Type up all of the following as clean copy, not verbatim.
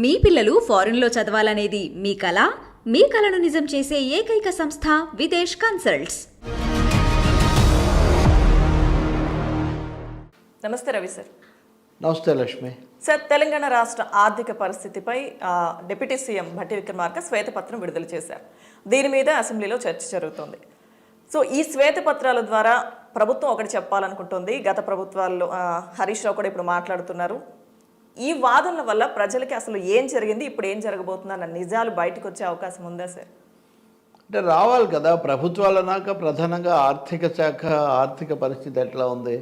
మీ పిల్లలు ఫారెన్లో చదవాలనేది మీ కల? మీ కలను నిజం చేసే ఏకైక సంస్థ విదేశ్ కన్సల్ట్స్. నమస్తే రవి సార్. నమస్తే లక్ష్మి సార్, తెలంగాణ రాష్ట్ర ఆర్థిక పరిస్థితిపై డిప్యూటీ సీఎం భట్టి విక్రమార్క శ్వేతపత్రం విడుదల చేశారు. దీని మీద అసెంబ్లీలో చర్చ జరుగుతోంది. సో ఈ శ్వేతపత్రాల ద్వారా ప్రభుత్వం ఒకటి చెప్పాలనుకుంటుంది. గత ప్రభుత్వాల్లో హరీష్ రావు కూడా ఇప్పుడు మాట్లాడుతున్నారు. ఈ వాదనల వల్ల ప్రజలకి అసలు ఏం జరిగింది, ఇప్పుడు ఏం జరగబోతుంది అన్న నిజాలు బయటకు వచ్చే అవకాశం ఉందా సార్? అంటే రావాలి కదా. ప్రభుత్వాలన్నాక ప్రధానంగా ఆర్థిక శాఖ ఆర్థిక పరిస్థితి ఎట్లా ఉంది,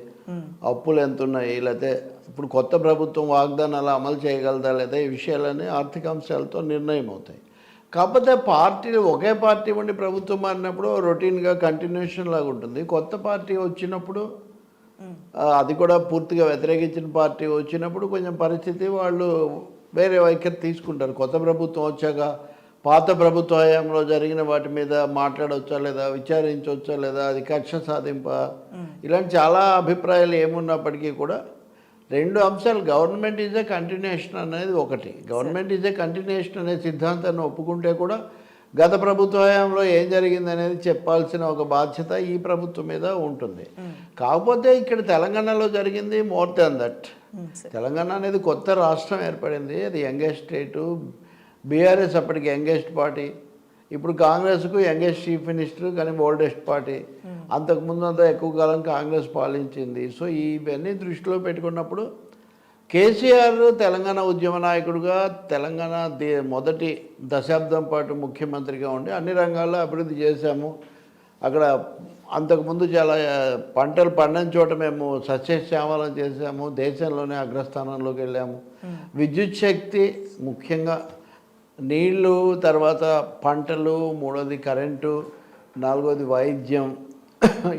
అప్పులు ఎంత ఉన్నాయి, లేకపోతే ఇప్పుడు కొత్త ప్రభుత్వం వాగ్దానాలు అమలు చేయగలదా లేదా, ఈ విషయాలన్నీ ఆర్థిక అంశాలతో నిర్ణయం అవుతాయి. కాకపోతే పార్టీలు ఒకే పార్టీ ఉండి ప్రభుత్వం మారినప్పుడు రొటీన్గా కంటిన్యూషన్ లాగా ఉంటుంది. కొత్త పార్టీ వచ్చినప్పుడు అది కూడా పూర్తిగా వ్యతిరేకించిన పార్టీ వచ్చినప్పుడు కొంచెం పరిస్థితి వాళ్ళు వేరే వైఖరి తీసుకుంటారు. కొత్త ప్రభుత్వం వచ్చాక పాత ప్రభుత్వ హయాంలో జరిగిన వాటి మీద మాట్లాడవచ్చా లేదా, విచారించవచ్చా లేదా, అది కక్ష సాధింప, ఇలాంటి చాలా అభిప్రాయాలు ఏమున్నప్పటికీ కూడా రెండు అంశాలు, గవర్నమెంట్ ఈజ్ ఏ కంటిన్యూషన్ అనేది ఒకటి. గవర్నమెంట్ ఈజ్ ఏ కంటిన్యూషన్ అనే సిద్ధాంతాన్ని ఒప్పుకుంటే కూడా గత ప్రభుత్వ హయాంలో ఏం జరిగింది అనేది చెప్పాల్సిన ఒక బాధ్యత ఈ ప్రభుత్వం మీద ఉంటుంది. కాకపోతే ఇక్కడ తెలంగాణలో జరిగింది మోర్ దాన్ దట్. తెలంగాణ అనేది కొత్త రాష్ట్రం ఏర్పడింది, అది యంగెస్ట్ స్టేటు. బీఆర్ఎస్ అప్పటికి యంగెస్ట్ పార్టీ, ఇప్పుడు కాంగ్రెస్కు యంగెస్ట్ చీఫ్ మినిస్టర్ కానీ ఓల్డెస్ట్ పార్టీ. అంతకుముందు అంతా ఎక్కువ కాలం కాంగ్రెస్ పాలించింది. సో ఇవన్నీ దృష్టిలో పెట్టుకున్నప్పుడు కేసీఆర్ తెలంగాణ ఉద్యమ నాయకుడిగా తెలంగాణ మొదటి దశాబ్దం పాటు ముఖ్యమంత్రిగా ఉండి అన్ని రంగాల్లో అభివృద్ధి చేశాము. అక్కడ అంతకుముందు చాలా పంటలు పండని చోట మేము సస్యశ్యామలం చేశాము, దేశంలోనే అగ్రస్థానంలోకి వెళ్ళాము. విద్యుత్ శక్తి ముఖ్యంగా నీళ్లు, తర్వాత పంటలు, మూడోది కరెంటు, నాలుగోది వైద్యం,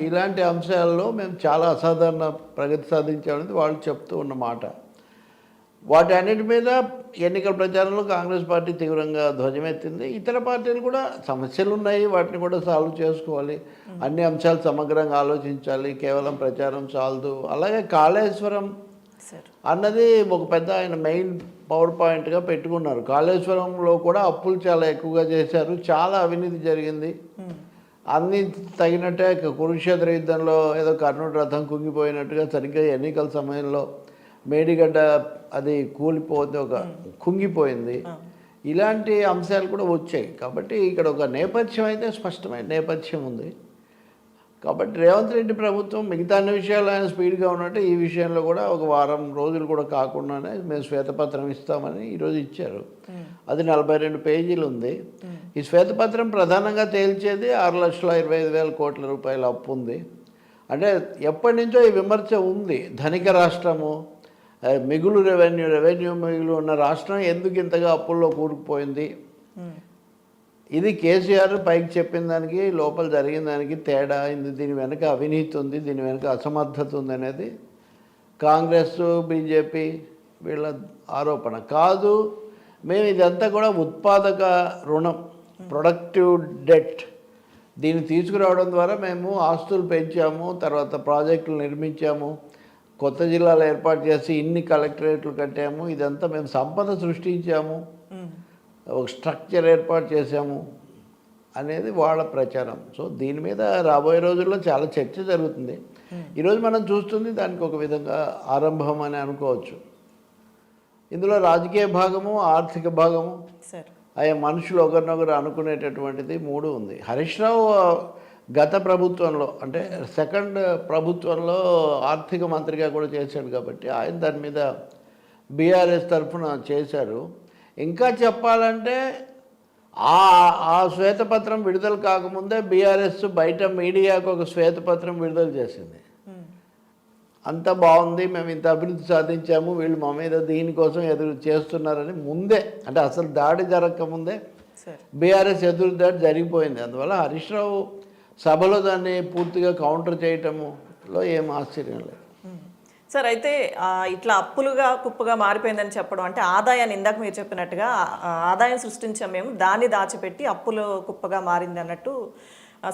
ఇలాంటి అంశాల్లో మేము చాలా అసాధారణ ప్రగతి సాధించామనేది వాళ్ళు చెప్తూ ఉన్నమాట. వాటి అన్నిటి మీద ఎన్నికల ప్రచారంలో కాంగ్రెస్ పార్టీ తీవ్రంగా ధ్వజమెత్తింది. ఇతర పార్టీలు కూడా సమస్యలు ఉన్నాయి, వాటిని కూడా సాల్వ్ చేసుకోవాలి, అన్ని అంశాలు సమగ్రంగా ఆలోచించాలి, కేవలం ప్రచారం చాలదు. అలాగే కాళేశ్వరం అన్నది ఒక పెద్ద ఆయన మెయిన్ పవర్ పాయింట్గా పెట్టుకున్నారు. కాళేశ్వరంలో కూడా అప్పులు చాలా ఎక్కువగా చేశారు, చాలా అవినీతి జరిగింది. అన్నీ తగినట్టే కురుక్షేత్ర యుద్ధంలో ఏదో కర్ణుడి రథం కుంగిపోయినట్టుగా సరిగ్గా ఎన్నికల సమయంలో మేడిగడ్డ అది కూలిపోతే ఒక కుంగిపోయింది. ఇలాంటి అంశాలు కూడా వచ్చాయి. కాబట్టి ఇక్కడ ఒక నేపథ్యం అయితే స్పష్టమైన నేపథ్యం ఉంది. కాబట్టి రేవంత్ రెడ్డి ప్రభుత్వం మిగతా అన్ని విషయాలు ఆయన స్పీడ్గా ఉన్నట్టు ఈ విషయంలో కూడా ఒక వారం రోజులు కూడా కాకుండానే మేము శ్వేతపత్రం ఇస్తామని ఈరోజు ఇచ్చారు. అది 42 పేజీలు ఉంది. ఈ శ్వేతపత్రం ప్రధానంగా తేల్చేది 6,25,000 కోట్ల రూపాయల అప్పు ఉంది. అంటే ఎప్పటి నుంచో ఈ విమర్శ ఉంది, ధనిక రాష్ట్రము, రెవెన్యూ మిగులు ఉన్న రాష్ట్రం ఎందుకు ఇంతగా అప్పుల్లో కూరుకుపోయింది. ఇది కేసీఆర్ పైకి చెప్పిన దానికి లోపల జరిగిన దానికి తేడా అయింది. దీని వెనక అవినీతి ఉంది, దీని వెనక అసమర్థత ఉంది అనేది కాంగ్రెస్, బీజేపీ వీళ్ళ ఆరోపణ కాదు. మేము ఇదంతా కూడా ఉత్పాదక రుణం, ప్రొడక్టివ్ డెట్, దీన్ని తీసుకురావడం ద్వారా మేము ఆస్తులు పెంచాము, తర్వాత ప్రాజెక్టులు నిర్మించాము, కొత్త జిల్లాలు ఏర్పాటు చేసి ఇన్ని కలెక్టరేట్లు కట్టాము, ఇదంతా మేము సంపద సృష్టించాము, ఒక స్ట్రక్చర్ ఏర్పాటు చేశాము అనేది వాళ్ళ ప్రచారం. సో దీని మీద రాబోయే రోజుల్లో చాలా చర్చ జరుగుతుంది. ఈరోజు మనం చూస్తుంది దానికి ఒక విధంగా ఆరంభం అని అనుకోవచ్చు. ఇందులో రాజకీయ భాగము, ఆర్థిక భాగము, ఆయా మనుషులు ఒకరినొకరు అనుకునేటటువంటిది 3 ఉంది. హరీష్ రావు గత ప్రభుత్వంలో అంటే సెకండ్ ప్రభుత్వంలో ఆర్థిక మంత్రిగా కూడా చేశాడు కాబట్టి ఆయన దాని మీద బీఆర్ఎస్ తరఫున చేశారు. ఇంకా చెప్పాలంటే ఆ శ్వేతపత్రం విడుదల కాకముందే బీఆర్ఎస్ బయట మీడియాకు ఒక శ్వేతపత్రం విడుదల చేసింది. అంత బాగుంది, మేము ఇంత అభివృద్ధి సాధించాము, వీళ్ళు మా మీద దీనికోసం ఎదురు చేస్తున్నారని ముందే, అంటే అసలు దాడి జరగకముందే బీఆర్ఎస్ ఎదురు దాడి జరిగిపోయింది. అందువల్ల హరీష్ రావు సభలో దాన్ని పూర్తిగా కౌంటర్ చేయటంలో ఏం ఆశ్చర్యం లేదు. సార్, అయితే ఇట్లా అప్పులుగా కుప్పగా మారిపోయిందని చెప్పడం అంటే ఆదాయాన్ని ఇందాక మీరు చెప్పినట్టుగా ఆదాయం సృష్టించాం మేము, దాన్ని దాచిపెట్టి అప్పులు కుప్పగా మారింది అన్నట్టు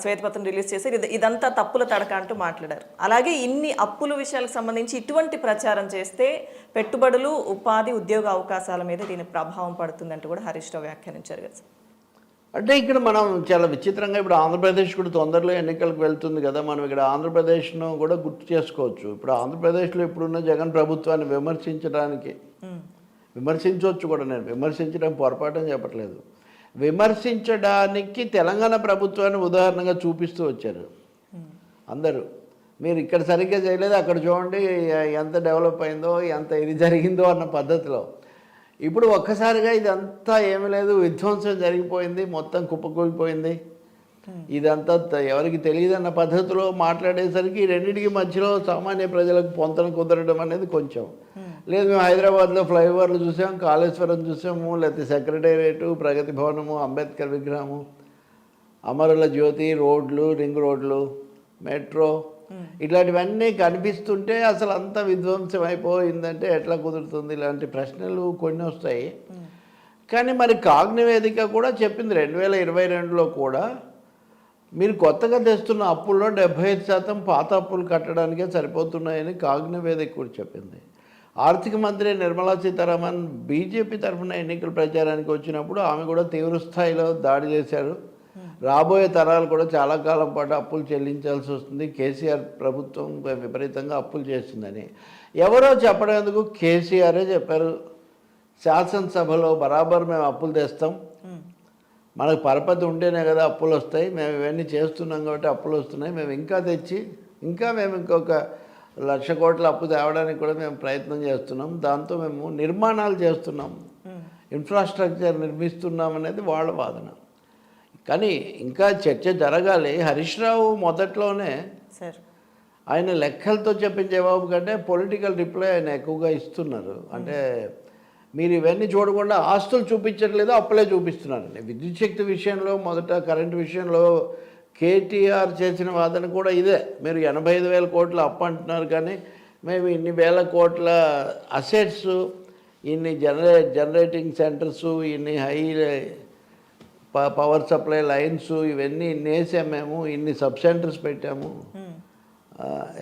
శ్వేతపత్రం రిలీజ్ చేశారు. ఇదంతా తప్పుల తడక అంటూ మాట్లాడారు. అలాగే ఇన్ని అప్పుల విషయాలకు సంబంధించి ఇటువంటి ప్రచారం చేస్తే పెట్టుబడులు, ఉపాధి, ఉద్యోగ అవకాశాల మీద దీని ప్రభావం పడుతుందంటూ కూడా హరీష్ రావు వ్యాఖ్యానించారు కదా. అంటే ఇక్కడ మనం చాలా విచిత్రంగా ఇప్పుడు ఆంధ్రప్రదేశ్ కూడా తొందరలో ఎన్నికలకు వెళ్తుంది కదా, మనం ఇక్కడ ఆంధ్రప్రదేశ్ను కూడా గుర్తు చేసుకోవచ్చు. ఇప్పుడు ఆంధ్రప్రదేశ్లో ఇప్పుడున్న జగన్ ప్రభుత్వాన్ని విమర్శించవచ్చు కూడా, నేను విమర్శించడం పొరపాటు అని చెప్పట్లేదు, విమర్శించడానికి తెలంగాణ ప్రభుత్వాన్ని ఉదాహరణగా చూపిస్తూ వచ్చారు అందరూ. మీరు ఇక్కడ సరిగ్గా చేయలేదు, అక్కడ చూడండి ఎంత డెవలప్ అయిందో, ఎంత ఇది జరిగిందో అన్న పద్ధతిలో. ఇప్పుడు ఒక్కసారిగా ఇదంతా ఏమీ లేదు, విధ్వంసం జరిగిపోయింది, మొత్తం కుప్పకూలిపోయింది, ఇదంతా ఎవరికి తెలియదన్న పద్ధతిలో మాట్లాడేసరికి ఈ రెండింటికి మధ్యలో సామాన్య ప్రజలకు పొంతన కుదరడం అనేది కొంచెం లేదు. మేము హైదరాబాద్లో ఫ్లైఓవర్లు చూసాం, కాళేశ్వరం చూసాము, లేకపోతే సెక్రటేరియట్, ప్రగతి భవనము, అంబేద్కర్ విగ్రహము, అమరుల జ్యోతి, రోడ్లు, రింగ్ రోడ్లు, మెట్రో, ఇట్లాంటివన్నీ కనిపిస్తుంటే అసలు అంత విధ్వంసం అయిపోయిందంటే ఎట్లా కుదురుతుంది? ఇలాంటి ప్రశ్నలు కొన్ని వస్తాయి. కానీ మరి కాగ్నివేదిక కూడా చెప్పింది 2022లో కూడా మీరు కొత్తగా తెస్తున్న అప్పుల్లో 75% పాత అప్పులు కట్టడానికే సరిపోతున్నాయని కాగ్నివేదిక కూడా చెప్పింది. ఆర్థిక మంత్రి నిర్మలా సీతారామన్ బీజేపీ తరఫున ఎన్నికల ప్రచారానికి వచ్చినప్పుడు ఆమె కూడా తీవ్ర స్థాయిలో దాడి చేశారు. రాబోయే తరాలు కూడా చాలా కాలం పాటు అప్పులు చెల్లించాల్సి వస్తుంది, కేసీఆర్ ప్రభుత్వం విపరీతంగా అప్పులు చేసిందని. ఎవరో చెప్పడం ఎందుకు, కేసీఆరే చెప్పారు శాసనసభలో, బరాబర్ మేము అప్పులు తెస్తాం, మనకు పరపతి ఉంటేనే కదా అప్పులు వస్తాయి, మేము ఇవన్నీ చేస్తున్నాం కాబట్టి అప్పులు వస్తున్నాయి, మేము ఇంకా తెచ్చి మేము ఇంకొక 1,00,000 కోట్ల అప్పు తేవడానికి కూడా మేము ప్రయత్నం చేస్తున్నాం, దాంతో మేము నిర్మాణాలు చేస్తున్నాం, ఇన్ఫ్రాస్ట్రక్చర్ నిర్మిస్తున్నాం అనేది వాళ్ళ వాదన. కానీ ఇంకా చర్చ జరగాలి. హరీష్ రావు మొదట్లోనే ఆయన లెక్కలతో చెప్పిన జవాబు కంటే పొలిటికల్ రిప్లై ఆయన ఎక్కువగా ఇస్తున్నారు. అంటే మీరు ఇవన్నీ చూడకుండా ఆస్తులు చూపించట్లేదు, అప్పులే చూపిస్తున్నారండి. విద్యుత్ శక్తి విషయంలో, మొదట కరెంటు విషయంలో కేటీఆర్ చేసిన వాదన కూడా ఇదే. మీరు 85,000 కోట్ల అప్పు అంటున్నారు, కానీ మేము ఇన్ని వేల కోట్ల అసెట్స్, ఇన్ని జనరేటింగ్ సెంటర్స్, ఇన్ని హై పవర్ సప్లై లైన్స్, ఇవన్నీ వేసాము, మేము ఇన్ని సబ్ సెంటర్స్ పెట్టాము,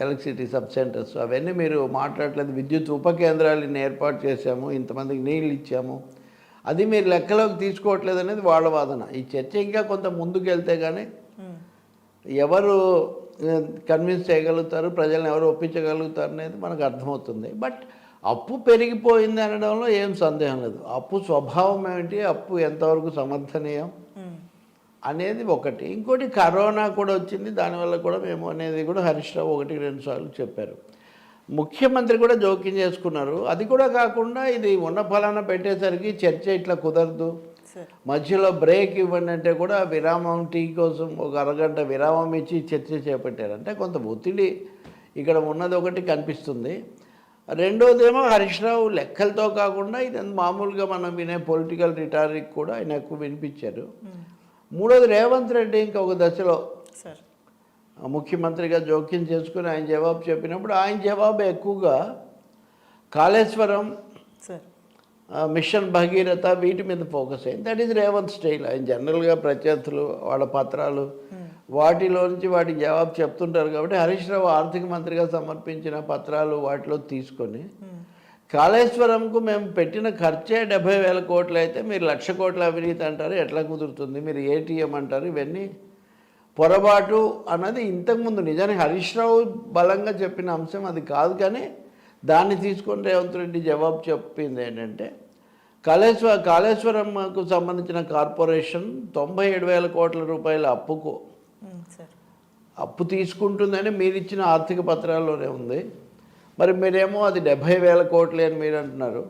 ఎలక్ట్రిసిటీ సబ్ సెంటర్స్, అవన్నీ మీరు మాట్లాడలేదు. విద్యుత్ ఉప కేంద్రాలు ఇన్ని ఏర్పాటు చేశాము, ఇంతమందికి నీళ్ళు ఇచ్చాము, అది మీరు లెక్కలోకి తీసుకోవట్లేదు అనేది వాళ్ళ వాదన. ఈ చర్చ ఇంకా కొంత ముందుకు వెళ్తే కానీ ఎవరు కన్విన్స్ చేయగలుగుతారు, ప్రజలను ఎవరు ఒప్పించగలుగుతారు అనేది మనకు అర్థమవుతుంది. బట్ అప్పు పెరిగిపోయింది అనడంలో ఏం సందేహం లేదు. అప్పు స్వభావం ఏమిటి, అప్పు ఎంతవరకు సమర్థనీయం అనేది ఒకటి. ఇంకోటి కరోనా కూడా వచ్చింది, దానివల్ల కూడా మేము అనేది కూడా హరీష్ రావు 1-2 సార్లు చెప్పారు. ముఖ్యమంత్రి కూడా జోక్యం చేసుకున్నారు. అది కూడా కాకుండా ఇది ఉన్న ఫలానా పెట్టేసరికి చర్చ ఇట్లా కుదరదు, మధ్యలో బ్రేక్ ఇవ్వండి అంటే కూడా విరామం, టీ కోసం ఒక అరగంట విరామం ఇచ్చి చర్చ చేపట్టారు. అంటే కొంత ఒత్తిడి ఇక్కడ ఉన్నది ఒకటి కనిపిస్తుంది. రెండోదేమో హరీష్ రావు లెక్కలతో కాకుండా ఇది మామూలుగా మనం వినే పొలిటికల్ రిటారిక్ కూడా ఆయన ఎక్కువ వినిపించారు. మూడోది రేవంత్ రెడ్డి ఇంకొక దశలో ముఖ్యమంత్రిగా జోక్యం చేసుకుని ఆయన జవాబు చెప్పినప్పుడు ఆయన జవాబు ఎక్కువగా కాళేశ్వరం, మిషన్ భగీరథ, వీటి మీద ఫోకస్ అయింది. That is Revanth style. ఆయన జనరల్గా ప్రత్యర్థులు, వాళ్ళ పత్రాలు, వాటిలో నుంచి వాటికి జవాబు చెప్తుంటారు. కాబట్టి హరీష్ రావు ఆర్థిక మంత్రిగా సమర్పించిన పత్రాలు వాటిలో తీసుకొని కాళేశ్వరంకు మేము పెట్టిన ఖర్చే 70,000 కోట్లు అయితే మీరు 1,00,000 కోట్ల అవినీతి అంటారు, ఎట్లా కుదురుతుంది, మీరు ఏటీఎం అంటారు, ఇవన్నీ పొరపాటు అన్నది ఇంతకుముందు నిజానికి హరీష్ రావు బలంగా చెప్పిన అంశం అది కాదు. కానీ దాన్ని తీసుకొని రేవంత్ రెడ్డి జవాబు చెప్పింది ఏంటంటే కాళేశ్వరంకు సంబంధించిన కార్పొరేషన్ 97,000 కోట్ల రూపాయల అప్పు తీసుకుంటుందని మీరు ఇచ్చిన ఆర్థిక పత్రాల్లోనే ఉంది. మరి మీరేమో అది 70,000 కోట్లే అని మీరు అంటున్నారు.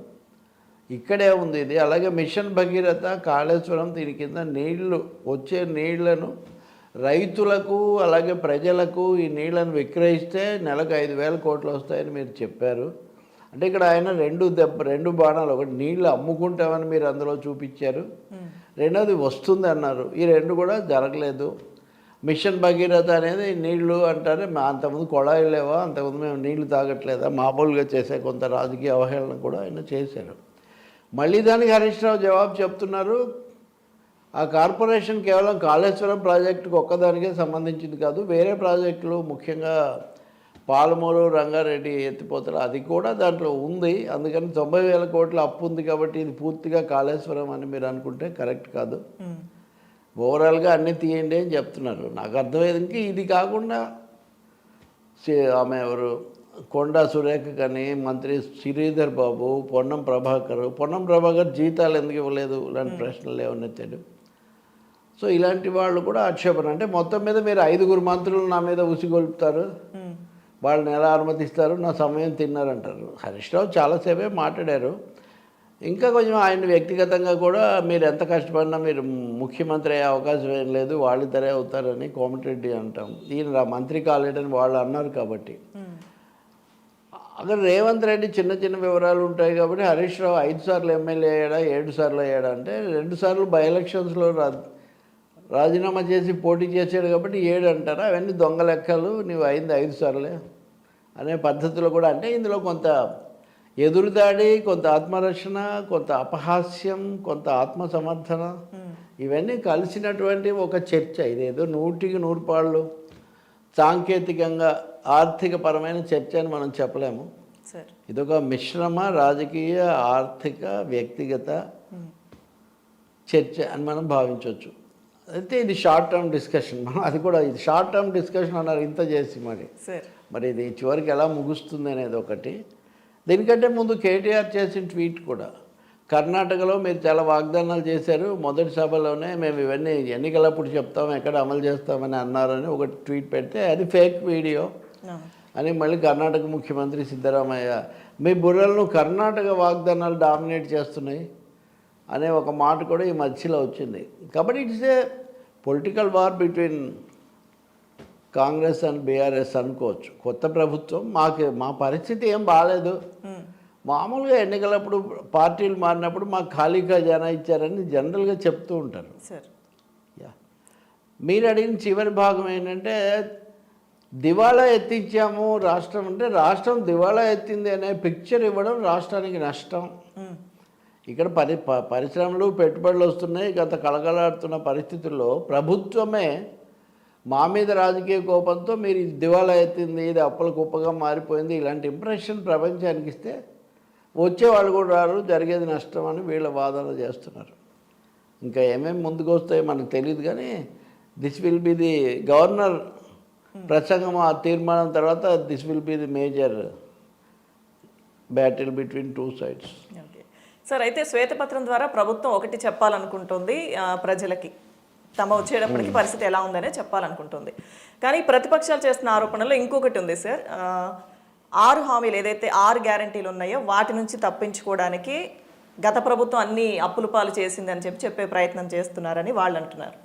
ఇక్కడే ఉంది ఇది. అలాగే మిషన్ భగీరథ, కాళేశ్వరం, దీని కింద వచ్చే నీళ్లను రైతులకు అలాగే ప్రజలకు ఈ నీళ్లను విక్రయిస్తే నెలకు 5,000 కోట్లు వస్తాయని మీరు చెప్పారు. అంటే ఇక్కడ ఆయన రెండు బాణాలు, ఒకటి నీళ్ళు అమ్ముకుంటామని మీరు అందులో చూపించారు, రెండోది వస్తుంది అన్నారు. ఈ రెండు కూడా జరగలేదు. మిషన్ భగీరథ అనేది నీళ్లు అంటారే, అంతకుముందు కొళాయిలు లేవా, అంతకుముందు మేము నీళ్లు తాగట్లేదా, మామూలుగా చేసే కొంత రాజకీయ అవహేళన కూడా ఆయన చేశారు. మళ్ళీ దానికి హరీష్ రావు జవాబు చెప్తున్నారు. ఆ కార్పొరేషన్ కేవలం కాళేశ్వరం ప్రాజెక్టుకు ఒక్కదానికే సంబంధించింది కాదు, వేరే ప్రాజెక్టులు ముఖ్యంగా పాలమూరు రంగారెడ్డి ఎత్తిపోతలు అది కూడా దాంట్లో ఉంది. అందుకని 90,000 కోట్ల అప్పు ఉంది కాబట్టి ఇది పూర్తిగా కాళేశ్వరం అని మీరు అనుకుంటే కరెక్ట్ కాదు. ఓవరాల్గా అన్నీ తీయండి అని చెప్తున్నారు. నాకు అర్థమైంది. ఇంక ఇది కాకుండా ఆమె ఎవరు కొండా సురేఖ కానీ, మంత్రి శ్రీధర్ బాబు, పొన్నం ప్రభాకర్ జీతాలు ఎందుకు ఇవ్వలేదు ఇలాంటి ప్రశ్నలు లేవనెత్తాడు. సో ఇలాంటి వాళ్ళు కూడా ఆక్షేపణ. అంటే మొత్తం మీద మీరు 5 మంత్రులు నా మీద ఉసిగొల్పుతారు, వాళ్ళని ఎలా అనుమతిస్తారు, నా సమయం తిన్నారంటారు. హరీష్ రావు చాలాసేపే మాట్లాడారు. ఇంకా కొంచెం ఆయన వ్యక్తిగతంగా కూడా మీరు ఎంత కష్టపడినా మీరు ముఖ్యమంత్రి అయ్యే అవకాశం ఏం లేదు, వాళ్ళిద్దరే అవుతారని కోమటిరెడ్డి అంటాం. ఈయన మంత్రి కాలేడని వాళ్ళు అన్నారు కాబట్టి. అక్కడ రేవంత్ రెడ్డి చిన్న చిన్న వివరాలు ఉంటాయి కాబట్టి హరీష్ రావు 5 సార్లు ఎమ్మెల్యే అయ్యాడా 7 సార్లు అయ్యాడా అంటే 2 సార్లు బై ఎలక్షన్స్లో రాజీనామా చేసి పోటీ చేశాడు కాబట్టి 7 అంటారా. అవన్నీ దొంగ లెక్కలు, నీవు అయింది 5 సార్లే అనే పద్ధతిలో కూడా. అంటే ఇందులో కొంత ఎదురుదాడి, కొంత ఆత్మరక్షణ, కొంత అపహాస్యం, కొంత ఆత్మసమర్థన, ఇవన్నీ కలిసినటువంటి ఒక చర్చ. ఇదేదో 100% సాంకేతికంగా ఆర్థికపరమైన చర్చ అని మనం చెప్పలేము. ఇదొక మిశ్రమ రాజకీయ, ఆర్థిక, వ్యక్తిగత చర్చ అని మనం భావించవచ్చు. అయితే ఇది షార్ట్ టర్మ్ డిస్కషన్. మనం అది కూడా ఇది షార్ట్ టర్మ్ డిస్కషన్ అన్నారు ఇంత చేసి, మరి ఇది చివరికి ఎలా ముగుస్తుంది అనేది ఒకటి. దీనికంటే ముందు కేటీఆర్ చేసిన ట్వీట్ కూడా, కర్ణాటకలో మీరు చాలా వాగ్దానాలు చేశారు, మొదటి సభలోనే మేము ఇవన్నీ ఎన్నికలప్పుడు చెప్తాం, ఎక్కడ అమలు చేస్తామని అన్నారని ఒక ట్వీట్ పెడితే అది ఫేక్ వీడియో అని మళ్ళీ కర్ణాటక ముఖ్యమంత్రి సిద్ధరామయ్య, మీ బుర్రలను కర్ణాటక వాగ్దానాలు డామినేట్ చేస్తున్నాయి అనే ఒక మాట కూడా ఈ మధ్యలో వచ్చింది. కాబట్టి it's a political war between Congress and BRS అనుకోవచ్చు. కొత్త ప్రభుత్వం మా పరిస్థితి ఏం బాగాలేదు, మామూలుగా ఎన్నికలప్పుడు పార్టీలు మారినప్పుడు మాకు ఖాళీ ఖజానా ఇచ్చారని జనరల్గా చెప్తూ ఉంటారు. మీరు అడిగిన చివరి భాగం ఏంటంటే దివాళా ఎత్తించాము రాష్ట్రం అంటే, రాష్ట్రం దివాళా ఎత్తింది అనే పిక్చర్ ఇవ్వడం రాష్ట్రానికి నష్టం. ఇక్కడ పరిశ్రమలు పెట్టుబడులు వస్తున్నాయి. గత కలకలాడుతున్న పరిస్థితుల్లో ప్రభుత్వమే మా మీద రాజకీయ కోపంతో మీరు ఇది దివాళా ఎత్తింది, ఇది అప్పుల కుప్పగా మారిపోయింది, ఇలాంటి ఇంప్రెషన్ ప్రపంచానికి ఇస్తే వచ్చేవాళ్ళు కూడా రారు, జరిగేది నష్టం అని వీళ్ళ వాదన చేస్తున్నారు. ఇంకా ఏమేమి ముందుకు వస్తాయో మనకు తెలియదు, కానీ this will be the governor ప్రసంగం, ఆ తీర్మానం తర్వాత this will be the major battle between 2 sides. Sir, అయితే శ్వేతపత్రం ద్వారా ప్రభుత్వం ఒకటి చెప్పాలనుకుంటుంది ప్రజలకి, తమ వచ్చేటప్పటికి పరిస్థితి ఎలా ఉందనే చెప్పాలనుకుంటుంది. కానీ ప్రతిపక్షాలు చేస్తున్న ఆరోపణలో ఇంకొకటి ఉంది సార్. 6 హామీలు ఏదైతే 6 గ్యారంటీలు ఉన్నాయో వాటి నుంచి తప్పించుకోవడానికి గత ప్రభుత్వం అన్ని అప్పుల పాలు చేసిందని చెప్పే ప్రయత్నం చేస్తున్నారని వాళ్ళు అంటున్నారు.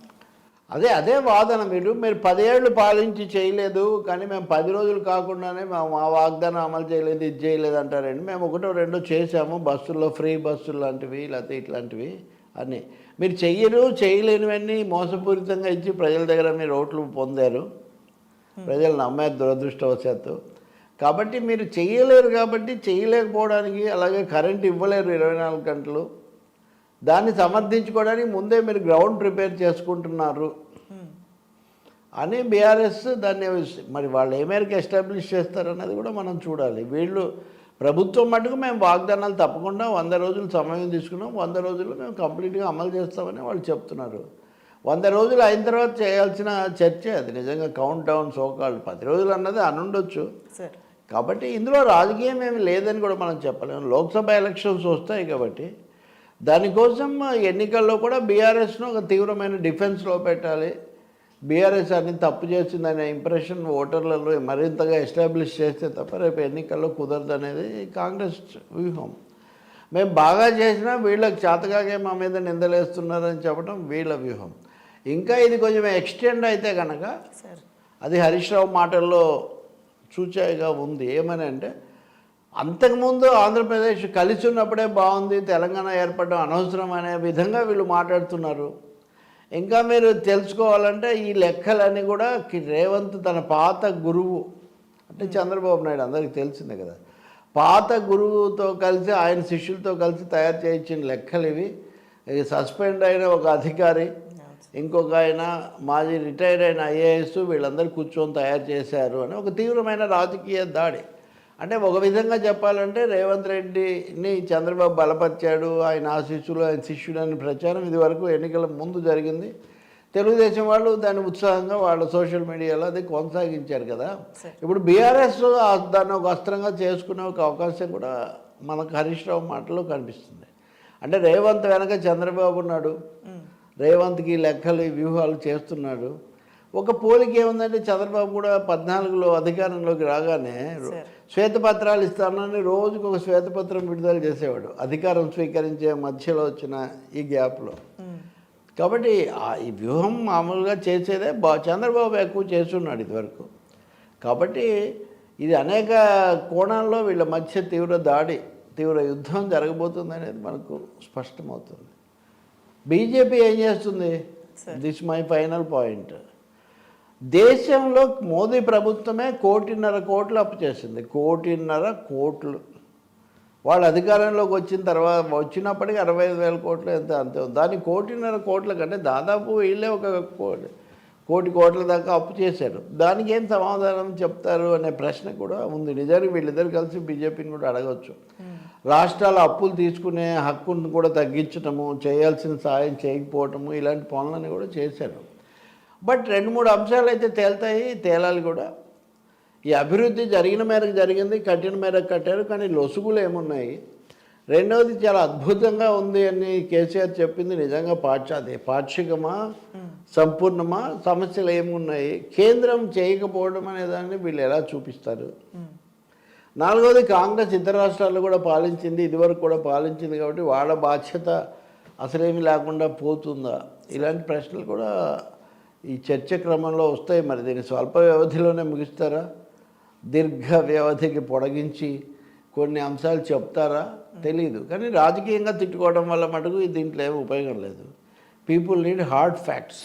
అదే వాదన. మీరు 10 ఏళ్ళు పాలించి చేయలేదు, కానీ మేము 10 రోజులు కాకుండానే మా వాగ్దానం అమలు చేయలేదు, ఇది చేయలేదు అంటారండి. మేము 1, 2 చేసాము, బస్సుల్లో ఫ్రీ బస్సులు లాంటివి, లేకపోతే ఇట్లాంటివి అన్నీ. మీరు చేయలేనివన్నీ మోసపూరితంగా ఇచ్చి ప్రజల దగ్గర మీరు ఓట్లు పొందారు, ప్రజలు నమ్మారు దురదృష్టవశాత్తు. కాబట్టి మీరు చేయలేరు, కాబట్టి చేయలేకపోవడానికి, అలాగే కరెంట్ ఇవ్వలేరు 24 గంటలు, దాన్ని సమర్థించుకోవడానికి ముందే మీరు గ్రౌండ్ ప్రిపేర్ చేసుకుంటున్నారు అని బీఆర్ఎస్ దాన్ని, మరి వాళ్ళు ఏ మేరకు ఎస్టాబ్లిష్ చేస్తారన్నది కూడా మనం చూడాలి. వీళ్ళు ప్రభుత్వం మటుకు మేము వాగ్దానాలు తప్పకుండా 100 రోజులు సమయం తీసుకున్నాం, 100 రోజుల్లో మేము కంప్లీట్గా అమలు చేస్తామని వాళ్ళు చెప్తున్నారు. 100 రోజులు అయిన తర్వాత చేయాల్సిన చర్చే అది. నిజంగా కౌంట్ డౌన్ సోకాల్డ్ 10 రోజులు అన్నది అనుండొచ్చు. కాబట్టి ఇందులో రాజకీయం ఏమి లేదని కూడా మనం చెప్పలేము. లోక్సభ ఎలక్షన్స్ వస్తాయి కాబట్టి దానికోసం ఎన్నికల్లో కూడా బీఆర్ఎస్ను ఒక తీవ్రమైన డిఫెన్స్లో పెట్టాలి. బీఆర్ఎస్ అన్ని తప్పు చేసిందనే ఇంప్రెషన్ ఓటర్లలో మరింతగా ఎస్టాబ్లిష్ చేస్తే తప్ప రేపు ఎన్నికల్లో కుదరదు అనేది కాంగ్రెస్ వ్యూహం. మేము బాగా చేసినా వీళ్ళకి చేతగాగే మా మీద నిందలేస్తున్నారని చెప్పడం వీళ్ళ వ్యూహం. ఇంకా ఇది కొంచెం ఎక్స్టెండ్ అయితే కనుక అది హరీష్ రావు మాటల్లో సూచాయిగా ఉంది. ఏమని అంటే, అంతకుముందు ఆంధ్రప్రదేశ్ కలిసి ఉన్నప్పుడే బాగుంది, తెలంగాణ ఏర్పడడం అనవసరం అనే విధంగా వీళ్ళు మాట్లాడుతున్నారు. ఇంకా మీరు తెలుసుకోవాలంటే ఈ లెక్కలన్నీ కూడా రేవంత్ తన పాత గురువు అంటే చంద్రబాబు నాయుడు, అందరికీ తెలిసిందే కదా, పాత గురువుతో కలిసి ఆయన శిష్యులతో కలిసి తయారు చేయించిన లెక్కలు ఇవి. ఈ సస్పెండ్ అయిన ఒక అధికారి, ఇంకొక ఆయన మాజీ రిటైర్ అయిన ఐఏఎస్, వీళ్ళందరూ కూర్చొని తయారు చేశారు అని ఒక తీవ్రమైన రాజకీయ దాడి. అంటే ఒక విధంగా చెప్పాలంటే రేవంత్ రెడ్డిని చంద్రబాబు బలపరిచాడు, ఆయన ఆశీస్సులు, ఆయన శిష్యుడు అని ప్రచారం ఇదివరకు ఎన్నికల ముందు జరిగింది. తెలుగుదేశం వాళ్ళు దాన్ని ఉత్సాహంగా వాళ్ళ సోషల్ మీడియాలో అది కొనసాగించారు కదా. ఇప్పుడు బీఆర్ఎస్ దాన్ని ఒక అస్త్రంగా చేసుకునే ఒక అవకాశం కూడా మనకు హరీష్ రావు మాటలో కనిపిస్తుంది. అంటే రేవంత్ వెనక చంద్రబాబు ఉన్నాడు, రేవంత్కి లెక్కలు వ్యూహాలు చేస్తున్నాడు. ఒక పోలిక ఏముందంటే చంద్రబాబు కూడా 14లో అధికారంలోకి రాగానే శ్వేతపత్రాలు ఇస్తానని రోజుకు ఒక శ్వేతపత్రం విడుదల చేసేవాడు, అధికారం స్వీకరించే మధ్యలో వచ్చిన ఈ గ్యాప్లో. కాబట్టి ఈ వ్యూహం మామూలుగా చేసేదే చంద్రబాబు ఎక్కువ చేస్తున్నాడు ఇదివరకు. కాబట్టి ఇది అనేక కోణాల్లో వీళ్ళ మధ్య తీవ్ర యుద్ధం జరగబోతుంది అనేది మనకు స్పష్టమవుతుంది. బీజేపీ ఏం చేస్తుంది? This my final point. దేశంలో మోదీ ప్రభుత్వమే 1.5 కోట్లు అప్పు చేసింది. 1.5 కోట్లు. వాళ్ళు అధికారంలోకి వచ్చిన తర్వాత వచ్చినప్పటికీ 65,000 కోట్లు ఎంత అంతే ఉంది. దాన్ని 1.5 కోట్ల కంటే దాదాపు వీళ్ళే ఒక 1 కోట్ల దాకా అప్పు చేశారు. దానికి ఏం సమాధానం చెప్తారు అనే ప్రశ్న కూడా ఉంది. నిజానికి వీళ్ళిద్దరు కలిసి బీజేపీని కూడా అడగవచ్చు. రాష్ట్రాల అప్పులు తీసుకునే హక్కును కూడా తగ్గించటము, చేయాల్సిన సాయం చేయకపోవటము, ఇలాంటి పనులని కూడా చేశారు. బట్ 2-3 అంశాలు అయితే తేలాలి కూడా. ఈ అభివృద్ధి జరిగిన మేరకు జరిగింది, కట్టిన మేరకు కట్టారు, కానీ లొసుగులు ఏమున్నాయి? రెండవది చాలా అద్భుతంగా ఉంది అని కేసీఆర్ చెప్పింది నిజంగా పాక్షికమా సంపూర్ణమా? సమస్యలు ఏమున్నాయి? కేంద్రం చేయకపోవడం అనే దాన్ని వీళ్ళు ఎలా చూపిస్తారు? నాలుగవది, కాంగ్రెస్ ఇతర రాష్ట్రాల్లో కూడా పాలించింది, ఇదివరకు కూడా పాలించింది, కాబట్టి వాళ్ళ బాధ్యత అసలేమీ లేకుండా పోతుందా? ఇలాంటి ప్రశ్నలు కూడా ఈ చర్చ క్రమంలో వస్తాయి. మరి దీన్ని స్వల్ప వ్యవధిలోనే ముగిస్తారా? దీర్ఘ వ్యవధికి పొడిగించి కొన్ని అంశాలు చెప్తారా? తెలీదు. కానీ రాజకీయంగా తిట్టుకోవడం వల్ల మటుకు దీంట్లో ఏమి ఉపయోగం లేదు. పీపుల్ నీడ్ హార్డ్ ఫ్యాక్ట్స్,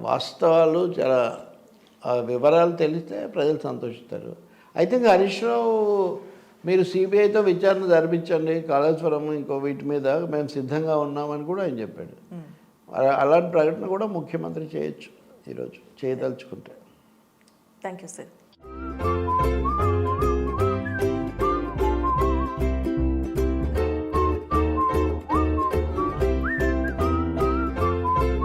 వాస్తవాలు, చాలా వివరాలు తెలిస్తే ప్రజలు సంతోషిస్తారు. ఐ థింక్ హరీష్ రావు, మీరు సిబిఐతో విచారణ జరిపించండి, కాళేశ్వరం ఇంకో వీటి మీద మేము సిద్ధంగా ఉన్నామని కూడా ఆయన చెప్పాడు. అలాంటి ప్రకటన కూడా ముఖ్యమంత్రి చేయొచ్చు ఈరోజు, చేయదలుచుకుంటే. Thank you sir.